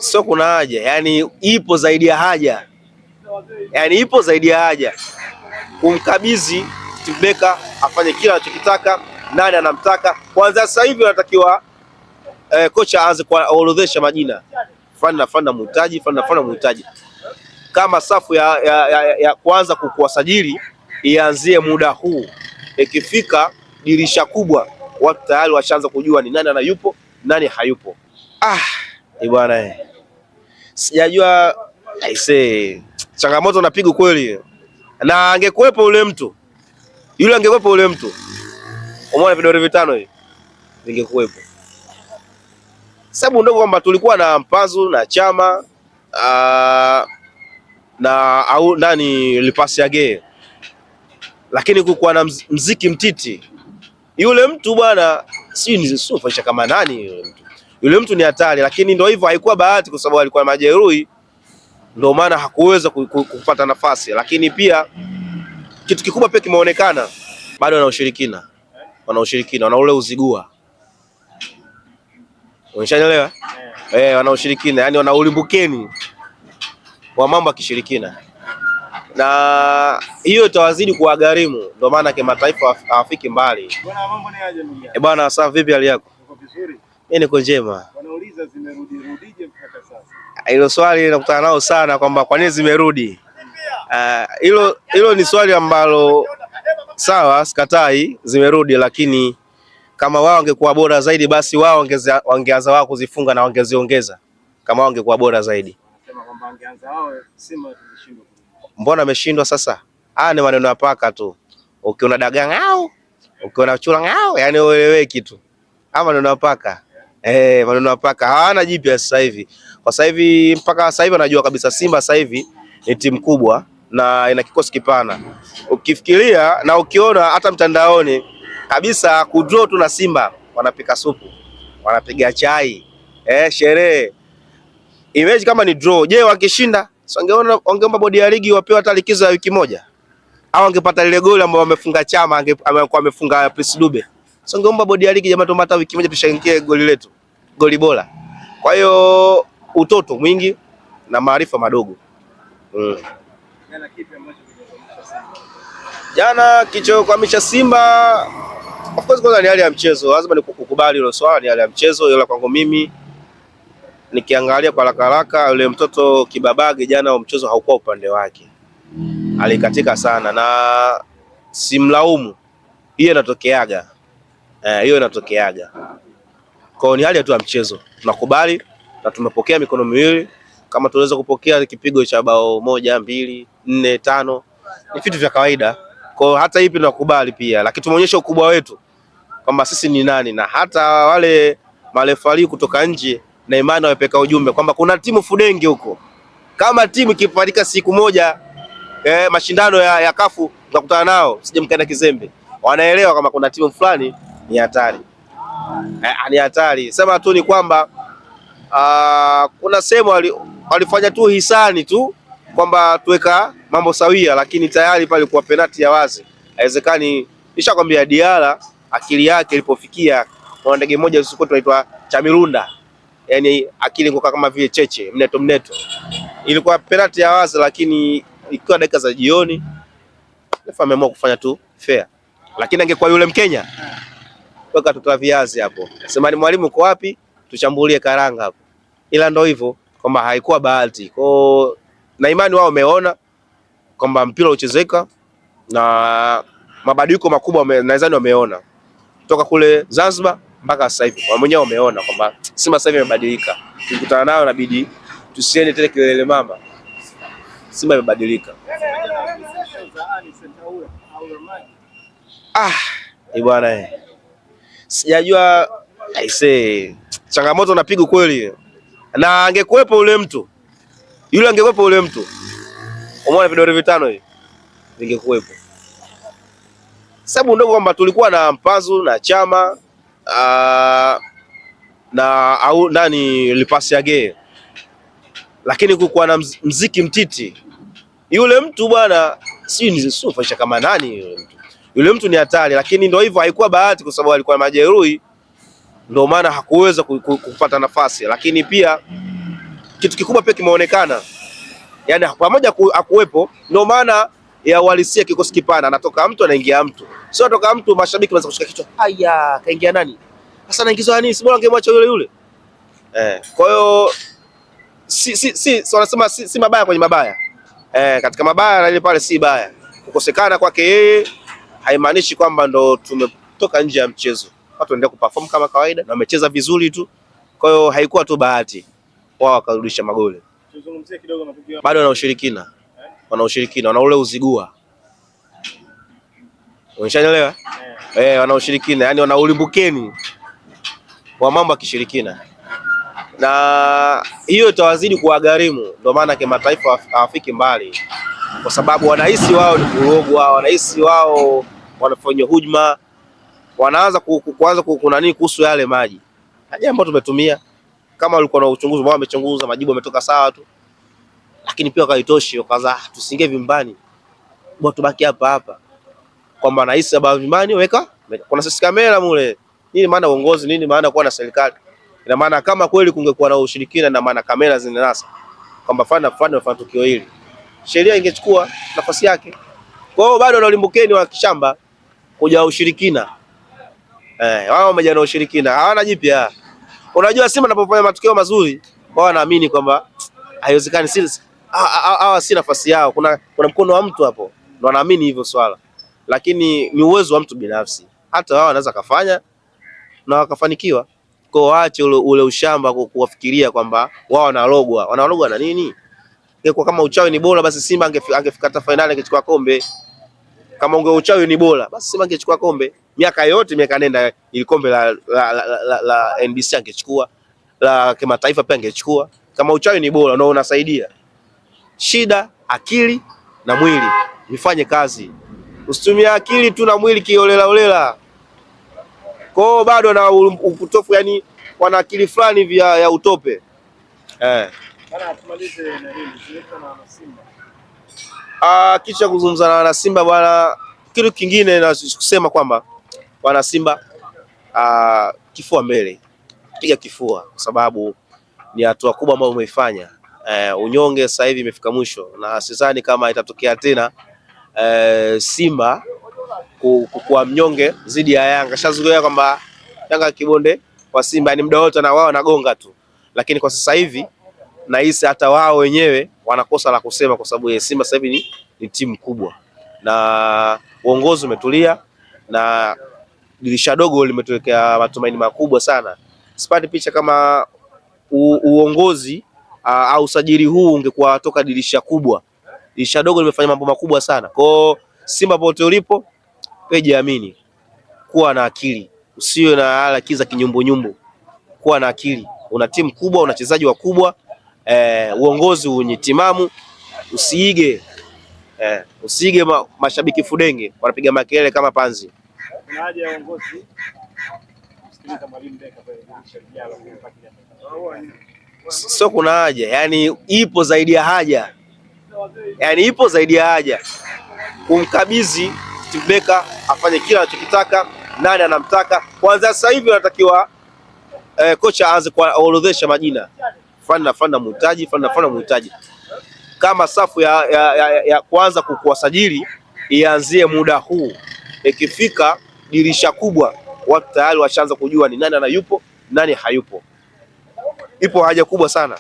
sio kuna haja, yani ipo zaidi ya haja, yani ipo zaidi ya haja kumkabidhi Steve Barker afanye kila anachokitaka. Nani anamtaka kwanza? Sasa hivi anatakiwa kocha aanze kuorodhesha majina fulani na fulani na mhitaji fulani na fulani na mhitaji, kama safu ya kuanza kuwasajili ianzie muda huu. Ikifika dirisha kubwa, watu tayari washaanza kujua ni nani anayupo nani hayupo. Bwana, sijajua aisee, changamoto napiga kweli. Na angekuepo ule mtu yule, angekuepo ule mtu, umeona vidole vitano hivi vingekuepo. Sababu ndogo kwamba tulikuwa na Mpanzu na Chama na au nani Lipasi Age, lakini kulikuwa na Mziki Mtiti. Yule mtu bwana, sio faisha kama nani yule mtu ni hatari, lakini ndio hivyo, haikuwa bahati kwa sababu alikuwa majeruhi, ndio maana hakuweza kupata nafasi. Lakini pia kitu kikubwa pia kimeonekana, bado wana ushirikina, wana ule uzigua, unashanielewa? Wana ushirikina, yani wana ulimbukeni wa mambo ya kishirikina, na hiyo itawazidi kuwagharimu. Ndio maana kimataifa hawafiki mbali. Bwana, mambo ni aje ndugu yangu? Bwana, sawa, vipi hali yako? Uko vizuri? Mimi niko njema. Wanauliza zimerudije mpaka sasa? Hilo swali nakutana nao sana, kwamba kwa nini zimerudi. Hilo ni swali ambalo sawa, sikatai zimerudi, lakini kama wao wangekuwa bora zaidi, basi wao wangeanza wao kuzifunga na wangeziongeza. Kama wao wangekuwa bora zaidi, wanasema kwamba wangeanza wao, Simba tulishindwa. Mbona ameshindwa sasa? Ni maneno ya paka tu. Ukiona dagaa ngao, ukiona chura ngao, yani ueleweki tu. Maneno ya paka. Maneno ya paka. Hawana jipya sasa hivi. Kwa sasa hivi, mpaka sasa hivi anajua kabisa Simba sasa hivi ni timu kubwa na ina kikosi kipana. Ukifikiria na ukiona hata mtandaoni kabisa, kudraw tu na Simba wanapika supu, wanapiga chai, sherehe. Image kama ni draw. Je, wakishinda wangeomba bodi ya ligi wapewe hata likizo ya wiki moja, au wangepata ile goli ambao wamefunga Chama, amefunga Prince Dube, wangeomba bodi ya ligi, jamaa, tumata wiki moja tushangilie goli letu, goli bora. Kwa hiyo utoto mwingi na maarifa madogo. Jana kilichokwamisha Simba, of course, kwanza ni hali ya mchezo. Lazima nikukubali hilo swala, ni hali ya mchezo. Ila kwangu mimi, nikiangalia kwa haraka yule mtoto Kibabage jana, wa mchezo haukuwa upande wake, alikatika sana, na simlaumu, hiyo inatokeaga. Kwa ni hali tu ya mchezo, tunakubali na tumepokea mikono miwili. Kama tunaweza kupokea kipigo cha bao 1, 2, 4, 5 ni vitu vya kawaida. Kwa hata hivi tunakubali pia, lakini tumeonyesha ukubwa wetu kwamba sisi ni nani, na hata wale marefali kutoka nje na imani wamepeka ujumbe kwamba kuna timu Fudenge huko, kama timu ikipatika siku moja mashindano ya kafu mtakutana nao, sije mkaenda kizembe. Wanaelewa kama kuna timu fulani ni hatari, ni hatari. Sema tu ni kwamba kuna sehemu walifanya tu hisani tu kwamba tuweka mambo sawia, lakini tayari pale kwa penalti ya wazi. Haiwezekani. Nishakwambia Diala akili yake ilipofikia, kuna ndege moja usiku tunaitwa Chamirunda, yani akili ngoka kama vile cheche mneto. Ilikuwa penalti ya wazi, lakini ikiwa dakika za jioni refa ameamua kufanya tu fair. Lakini angekuwa yule Mkenya, weka tutoa viazi hapo, sema ni mwalimu uko wapi, tuchambulie karanga hapo. Ila ndio hivyo kwamba haikuwa bahati. Kwa na imani wao wameona kwamba mpira uchezeka na mabadiliko makubwa, nadhani wameona kutoka kule Zanzibar mpaka sasa hivi. Wao wenyewe wameona kwamba Simba sasa hivi imebadilika. Tukikutana nayo inabidi tusiende tena kilele mama. Simba imebadilika. Bwana, sijajua aisee, changamoto napiga kweli. Na angekuepo ule mtu yule, angekuepo ule mtu, umeona vidole vitano hivi vingekuepo. Sababu ndogo kwamba tulikuwa na Mpanzu na Chama na au nani Lipasi Age, lakini kulikuwa na Mziki Mtiti. Yule mtu bwana, sio faisha kama nani yule mtu ni hatari, lakini ndio hivyo, haikuwa bahati kwa sababu alikuwa majeruhi, ndio maana hakuweza kupata nafasi. Lakini pia kitu kikubwa pia kimeonekana, yani pamoja akuwepo, ndio maana ya uhalisia kikosi kipana, anatoka mtu anaingia mtu, sio anatoka mtu mashabiki wanaanza kushika kichwa, haya kaingia nani sasa, anaingizwa nini? Si bora angemwacha yule yule. Kwa hiyo wanasema si mabaya kwenye mabaya, katika mabaya na ile pale si baya. Kukosekana kwake yeye haimaanishi kwamba ndo tumetoka nje ya mchezo. Watu waendelea kuperform kama kawaida na wamecheza vizuri tu, kwa hiyo haikuwa tu bahati wao wakarudisha magoli. Tuzungumzie kidogo matukio. Bado wana ushirikina, wana ule uzigua, unashanielewa? Wana ushirikina, yani wana ulimbukeni wa mambo ya kishirikina, na hiyo itawazidi kuwagharimu. Ndio maana kimataifa hawafiki mbali, kwa sababu wanahisi wao ni kurogwa, wanahisi wao wanafanya hujuma, wanaanza kuanza kunani kuhusu yale maji ambayo tumetumia. Kama walikuwa na uchunguzi wao, wamechunguza, majibu yametoka sawa tu, lakini pia kaitoshi, wakaanza tusingie vimbani, bora tubaki hapa hapa, kwamba anahisi sababu vimbani weka kuna sisi kamera mule. Nini maana uongozi, nini maana kuwa na serikali? Ina maana kama kweli kungekuwa na ushirikina, na maana kamera zinanasa kwamba fanya tukio hili, sheria ingechukua nafasi yake. Kwa hiyo bado wanalimbukeni wa kishamba kuja ushirikina. Wao wamejana na ushirikina, hawana jipya. Unajua Simba anapofanya matukio mazuri, wao wanaamini kwamba haiwezekani, si nafasi yao, kuna mkono wa mtu hapo, ndio wanaamini hivyo swala, lakini ni uwezo wa mtu binafsi. Hata wao wanaweza kafanya na wakafanikiwa. Kwa waache ule ushamba kuwafikiria kwamba wao wanalogwa na nini. Ingekuwa kama uchawi ni bora, basi Simba angefika hata finali angechukua kombe. Kama uchawi ni bora, basi Simba angechukua kombe. Miaka nenda ile kombe la NBC angechukua, la kimataifa pia angechukua. Kama uchawi ni bora ndio unasaidia. Shida akili na mwili vifanye kazi. Usitumie akili tu na mwili kiolela. Kwa hiyo bado na upotofu, yani wana akili fulani ya utope. Bana, tumalize na hili na Simba. Kisha kuzungumza na wana Simba bwana, kitu kingine na kusema kwamba wana Simba kifua mbele, piga kifua, kwa sababu ni hatua kubwa ambayo umeifanya. Unyonge sasa hivi imefika mwisho, na sidhani kama itatokea tena Simba kuwa mnyonge zidi ya Yanga. Shazoea kwamba Yanga kibonde kwa Simba ni muda wote na wao wanagonga tu, lakini kwa sasa hivi nahisi hata wao wenyewe wanakosa la kusema, kwa sababu Simba sasa hivi ni timu kubwa na uongozi umetulia na dirisha dogo limetuwekea matumaini makubwa sana. Sipati picha kama uongozi au usajili huu ungekuwa toka dirisha kubwa. Dirisha dogo limefanya mambo makubwa sana. Kwa Simba pote ulipo, wewe jiamini, kuwa na akili, usiwe na haraka za kinyumbu. Kuwa na akili, una timu kubwa, una wachezaji wakubwa, uongozi wenye timamu. Usiige mashabiki fudenge wanapiga makelele kama panzi. Kuna haja ya uongozi kusikiliza Mwalimu Beka pale sio kuna haja, yani ipo zaidi ya haja, kumkabidhi Beka afanye kila anachokitaka. Nani anamtaka kwanza? Sasa hivi anatakiwa kocha aanze kuorodhesha majina, fana muhitaji, kama safu ya kwanza kuwasajili ianzie muda huu. Ikifika dirisha kubwa, watu tayari washaanza kujua ni nani anayupo, nani hayupo. Ipo haja kubwa sana.